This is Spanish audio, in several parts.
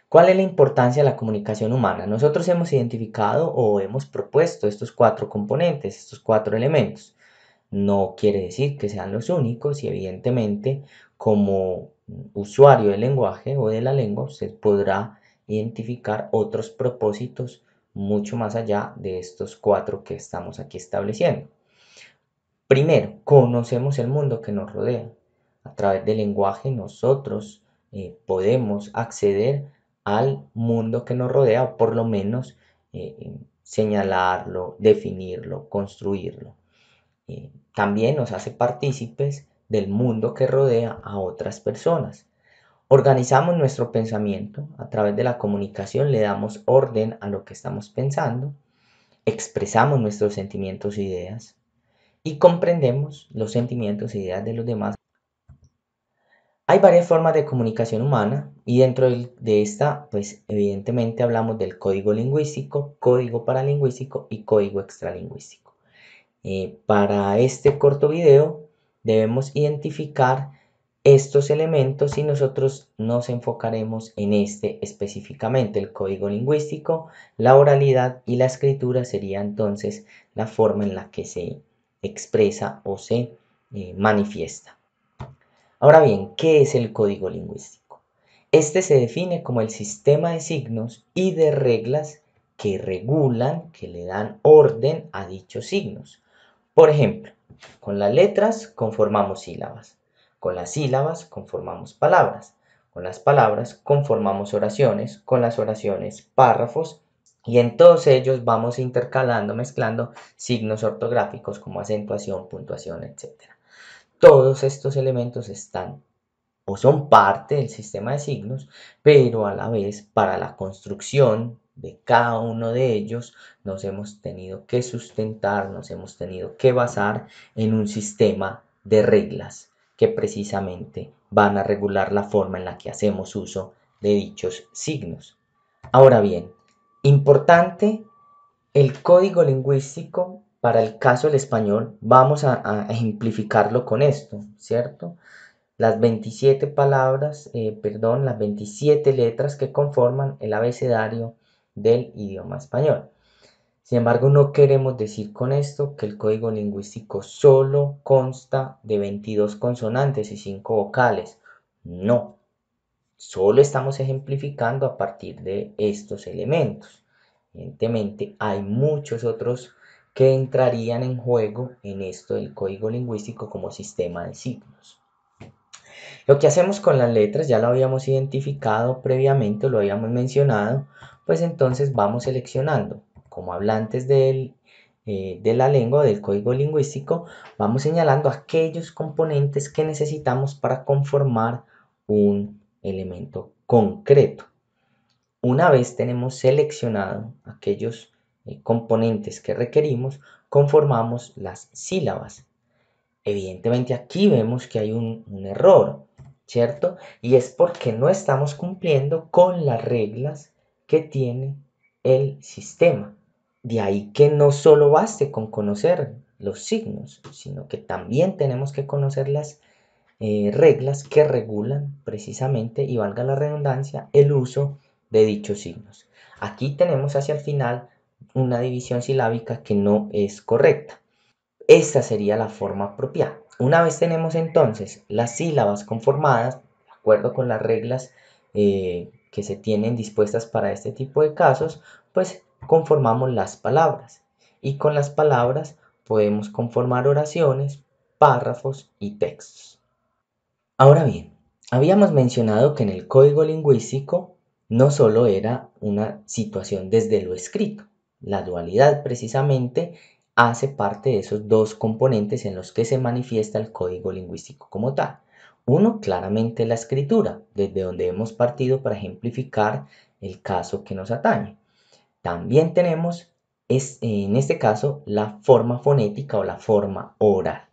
¿Cuál es la importancia de la comunicación humana? Nosotros hemos identificado o hemos propuesto estos cuatro componentes, estos cuatro elementos. No quiere decir que sean los únicos y evidentemente como usuario del lenguaje o de la lengua usted podrá identificar otros propósitos mucho más allá de estos cuatro que estamos aquí estableciendo. Primero, conocemos el mundo que nos rodea. A través del lenguaje nosotros podemos acceder al mundo que nos rodea o por lo menos señalarlo, definirlo, construirlo. También nos hace partícipes del mundo que rodea a otras personas. Organizamos nuestro pensamiento a través de la comunicación, le damos orden a lo que estamos pensando, expresamos nuestros sentimientos e ideas y comprendemos los sentimientos e ideas de los demás. Hay varias formas de comunicación humana y dentro de esta, pues evidentemente hablamos del código lingüístico, código paralingüístico y código extralingüístico. Para este corto video debemos identificar estos elementos y nosotros nos enfocaremos en este específicamente, el código lingüístico, la oralidad y la escritura sería entonces la forma en la que se expresa o se manifiesta. Ahora bien, ¿qué es el código lingüístico? Este se define como el sistema de signos y de reglas que regulan, que le dan orden a dichos signos. Por ejemplo, con las letras conformamos sílabas, con las sílabas conformamos palabras, con las palabras conformamos oraciones, con las oraciones párrafos y en todos ellos vamos intercalando, mezclando signos ortográficos como acentuación, puntuación, etc. Todos estos elementos están o son parte del sistema de signos, pero a la vez para la construcción de cada uno de ellos nos hemos tenido que sustentar, nos hemos tenido que basar en un sistema de reglas que precisamente van a regular la forma en la que hacemos uso de dichos signos. Ahora bien, importante el código lingüístico para el caso del español, vamos a ejemplificarlo con esto, ¿cierto? Las 27 palabras, las 27 letras que conforman el abecedario del idioma español. Sin embargo, no queremos decir con esto que el código lingüístico solo consta de 22 consonantes y 5 vocales. No, solo estamos ejemplificando a partir de estos elementos. Evidentemente, hay muchos otros que entrarían en juego en esto del código lingüístico como sistema de signos. Lo que hacemos con las letras ya lo habíamos identificado previamente, lo habíamos mencionado, pues entonces vamos seleccionando como hablantes de la lengua, del código lingüístico, vamos señalando aquellos componentes que necesitamos para conformar un elemento concreto. Una vez tenemos seleccionado aquellos componentes que requerimos, conformamos las sílabas. Evidentemente aquí vemos que hay un error, ¿cierto? Y es porque no estamos cumpliendo con las reglas que tiene el sistema. De ahí que no solo baste con conocer los signos, sino que también tenemos que conocer las reglas que regulan precisamente, y valga la redundancia, el uso de dichos signos. Aquí tenemos hacia el final una división silábica que no es correcta. Esta sería la forma apropiada. Una vez tenemos entonces las sílabas conformadas, de acuerdo con las reglas que se tienen dispuestas para este tipo de casos, pues conformamos las palabras. Y con las palabras podemos conformar oraciones, párrafos y textos. Ahora bien, habíamos mencionado que en el código lingüístico no solo era una situación desde lo escrito, la dualidad precisamente hace parte de esos dos componentes en los que se manifiesta el código lingüístico como tal. Uno, claramente la escritura, desde donde hemos partido para ejemplificar el caso que nos atañe. También tenemos, en este caso, la forma fonética o la forma oral.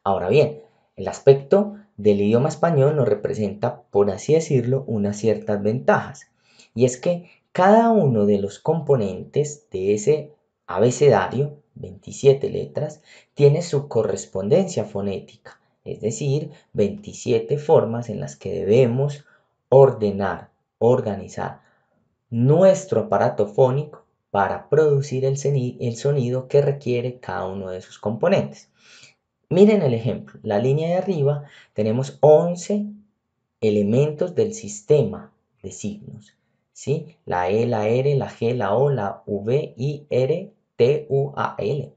Ahora bien, el aspecto del idioma español nos representa, por así decirlo, unas ciertas ventajas. Y es que cada uno de los componentes de ese abecedario, 27 letras, tiene su correspondencia fonética, es decir, 27 formas en las que debemos ordenar organizar nuestro aparato fónico para producir el sonido que requiere cada uno de sus componentes. Miren el ejemplo, la línea de arriba tenemos 11 elementos del sistema de signos, ¿sí? La E, la R, la G, la O, la V, I, R, T, U, A, L.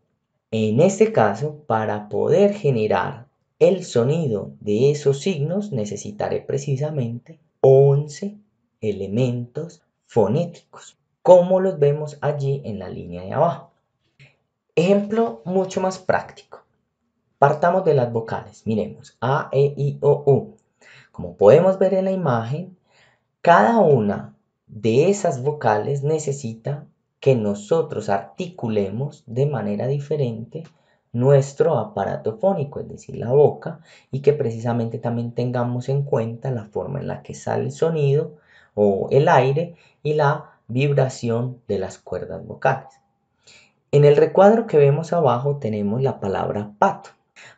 En este caso, para poder generar el sonido de esos signos, necesitaré precisamente 11 elementos fonéticos, como los vemos allí en la línea de abajo. Ejemplo mucho más práctico. Partamos de las vocales. Miremos A, E, I, O, U. Como podemos ver en la imagen, cada una de esas vocales necesita que nosotros articulemos de manera diferente nuestro aparato fónico, es decir, la boca, y que precisamente también tengamos en cuenta la forma en la que sale el sonido o el aire y la vibración de las cuerdas vocales. En el recuadro que vemos abajo tenemos la palabra pato.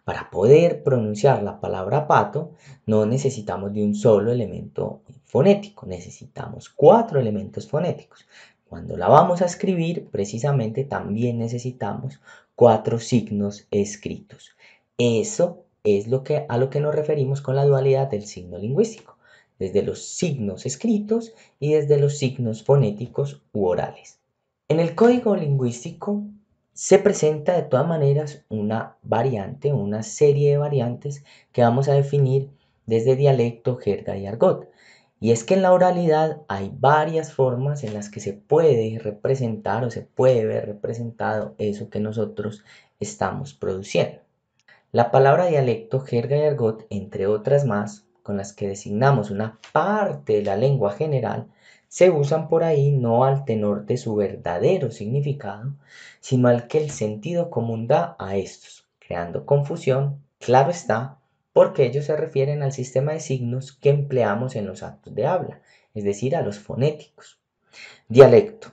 Para poder pronunciar la palabra pato no necesitamos de un solo elemento fonético, necesitamos 4 elementos fonéticos. Cuando la vamos a escribir, precisamente también necesitamos 4 signos escritos. Eso es a lo que nos referimos con la dualidad del signo lingüístico, desde los signos escritos y desde los signos fonéticos u orales. En el código lingüístico se presenta de todas maneras una variante, una serie de variantes que vamos a definir desde dialecto, jerga y argot. Y es que en la oralidad hay varias formas en las que se puede representar o se puede ver representado eso que nosotros estamos produciendo. La palabra dialecto, jerga y argot, entre otras más, con las que designamos una parte de la lengua general, se usan por ahí no al tenor de su verdadero significado, sino al que el sentido común da a estos, creando confusión, claro está, porque ellos se refieren al sistema de signos que empleamos en los actos de habla, es decir, a los fonéticos. Dialecto.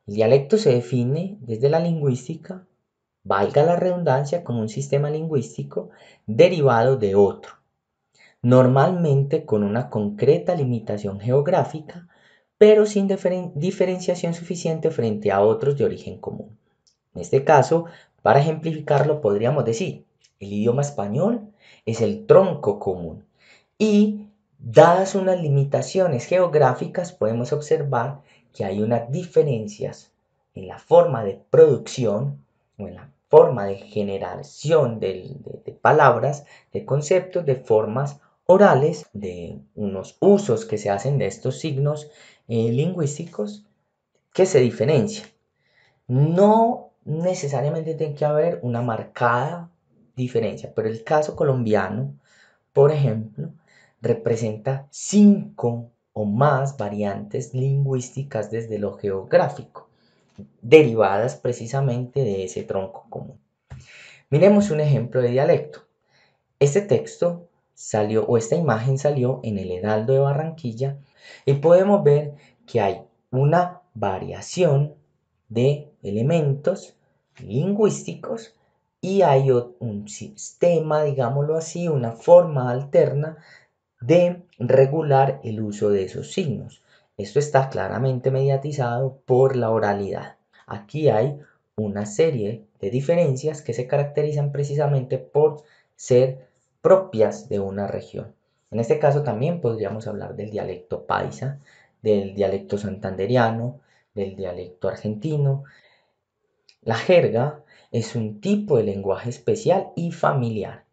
El dialecto se define desde la lingüística, valga la redundancia, como un sistema lingüístico derivado de otro, normalmente con una concreta limitación geográfica, pero sin diferenciación suficiente frente a otros de origen común. En este caso, para ejemplificarlo, podríamos decir, el idioma español es el tronco común y, dadas unas limitaciones geográficas, podemos observar que hay unas diferencias en la forma de producción o en la forma de generación de palabras, de conceptos, de formas orales, de unos usos que se hacen de estos signos lingüísticos que se diferencian. No necesariamente tiene que haber una marcada diferencia, pero el caso colombiano, por ejemplo, representa 5 o más variantes lingüísticas desde lo geográfico, derivadas precisamente de ese tronco común. Miremos un ejemplo de dialecto. Este texto salió, o esta imagen salió en el Heraldo de Barranquilla, y podemos ver que hay una variación de elementos lingüísticos y hay un sistema, digámoslo así, una forma alterna de regular el uso de esos signos. Esto está claramente mediatizado por la oralidad. Aquí hay una serie de diferencias que se caracterizan precisamente por ser propias de una región. En este caso también podríamos hablar del dialecto paisa, del dialecto santandereano, del dialecto argentino. La jerga es un tipo de lenguaje especial y familiar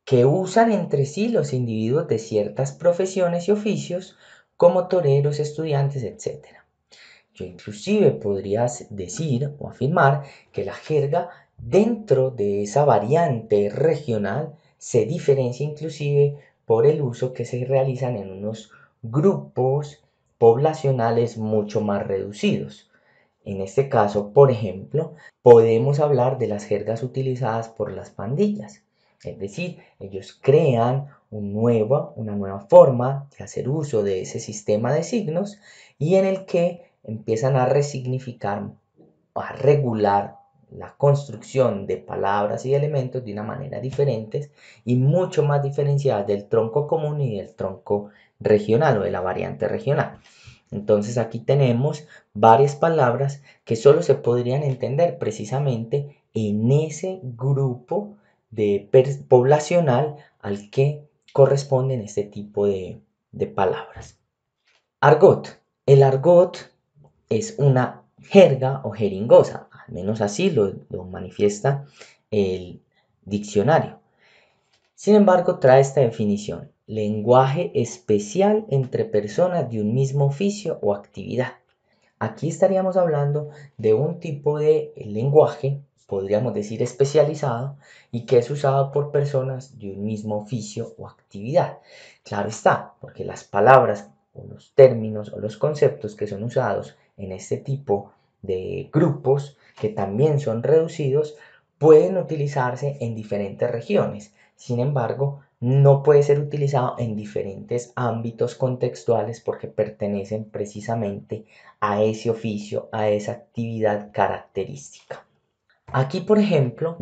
que usan entre sí los individuos de ciertas profesiones y oficios como toreros, estudiantes, etc. Yo inclusive podría decir o afirmar que la jerga dentro de esa variante regional se diferencia inclusive por el uso que se realizan en unos grupos poblacionales mucho más reducidos. En este caso, por ejemplo, podemos hablar de las jergas utilizadas por las pandillas. Es decir, ellos crean una nueva forma de hacer uso de ese sistema de signos y en el que empiezan a resignificar, a regular la construcción de palabras y elementos de una manera diferente y mucho más diferenciada del tronco común y del tronco regional o de la variante regional. Entonces aquí tenemos varias palabras que solo se podrían entender precisamente en ese grupo poblacional al que corresponden este tipo de palabras. Argot. El argot es una jerga o jeringosa, al menos así lo manifiesta el diccionario. Sin embargo, trae esta definición: lenguaje especial entre personas de un mismo oficio o actividad. Aquí estaríamos hablando de un tipo de lenguaje, podríamos decir especializado, y que es usado por personas de un mismo oficio o actividad. Claro está, porque las palabras o los términos o los conceptos que son usados en este tipo de grupos, que también son reducidos, pueden utilizarse en diferentes regiones. Sin embargo, no puede ser utilizado en diferentes ámbitos contextuales porque pertenecen precisamente a ese oficio, a esa actividad característica. Aquí, por ejemplo,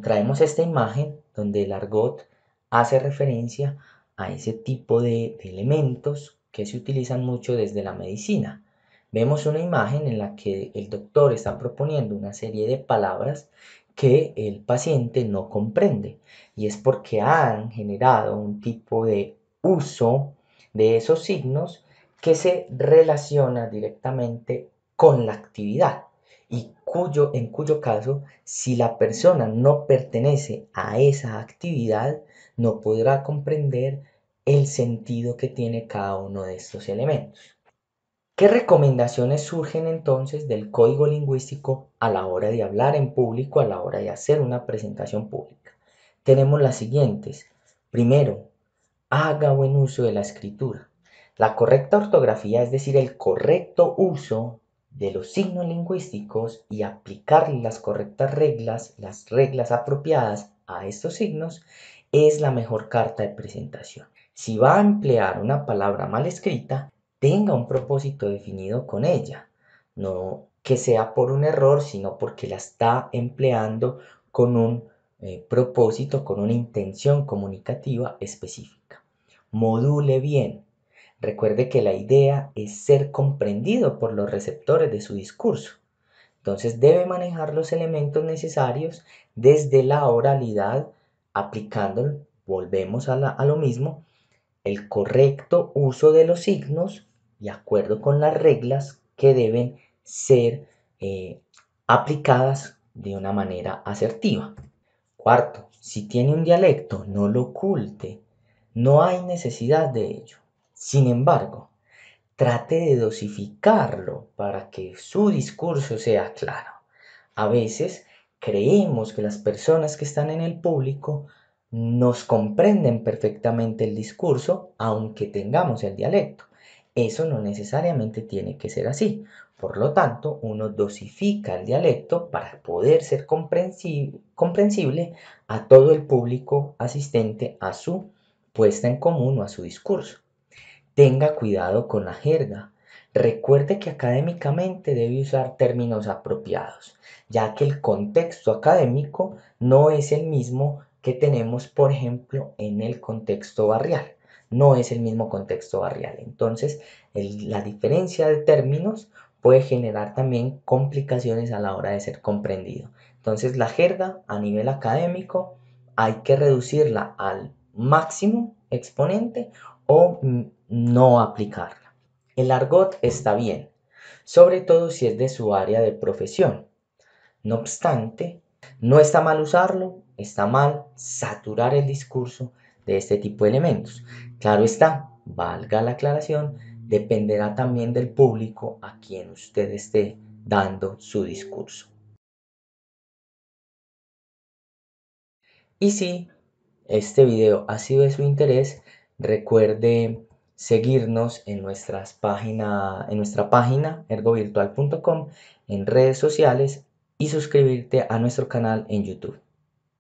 traemos esta imagen donde el argot hace referencia a ese tipo de elementos que se utilizan mucho desde la medicina. Vemos una imagen en la que el doctor está proponiendo una serie de palabras que el paciente no comprende, y es porque han generado un tipo de uso de esos signos que se relaciona directamente con la actividad y en cuyo caso, si la persona no pertenece a esa actividad, no podrá comprender el sentido que tiene cada uno de estos elementos. ¿Qué recomendaciones surgen entonces del código lingüístico a la hora de hablar en público, a la hora de hacer una presentación pública? Tenemos las siguientes. Primero, haga buen uso de la escritura. La correcta ortografía, es decir, el correcto uso de los signos lingüísticos y aplicar las correctas reglas, las reglas apropiadas a estos signos, es la mejor carta de presentación. Si va a emplear una palabra mal escrita, tenga un propósito definido con ella. No que sea por un error, sino porque la está empleando con un propósito, con una intención comunicativa específica. Module bien. Recuerde que la idea es ser comprendido por los receptores de su discurso. Entonces debe manejar los elementos necesarios desde la oralidad, aplicando, volvemos a lo mismo, el correcto uso de los signos de acuerdo con las reglas que deben ser aplicadas de una manera asertiva. Cuarto, si tiene un dialecto, no lo oculte. No hay necesidad de ello. Sin embargo, trate de dosificarlo para que su discurso sea claro. A veces creemos que las personas que están en el público nos comprenden perfectamente el discurso, aunque tengamos el dialecto. Eso no necesariamente tiene que ser así. Por lo tanto, uno dosifica el dialecto para poder ser comprensible a todo el público asistente a su puesta en común o a su discurso. Tenga cuidado con la jerga. Recuerde que académicamente debe usar términos apropiados, ya que el contexto académico no es el mismo que tenemos, por ejemplo, en el contexto barrial. No es el mismo contexto barrial. Entonces, la diferencia de términos puede generar también complicaciones a la hora de ser comprendido. Entonces, la jerga a nivel académico hay que reducirla al máximo exponente o no aplicarla. El argot está bien, sobre todo si es de su área de profesión. No obstante, no está mal usarlo, está mal saturar el discurso de este tipo de elementos. Claro está, valga la aclaración, dependerá también del público a quien usted esté dando su discurso. Y si este video ha sido de su interés, recuerde seguirnos en en nuestra página ergovirtual.com, en redes sociales y suscribirte a nuestro canal en YouTube.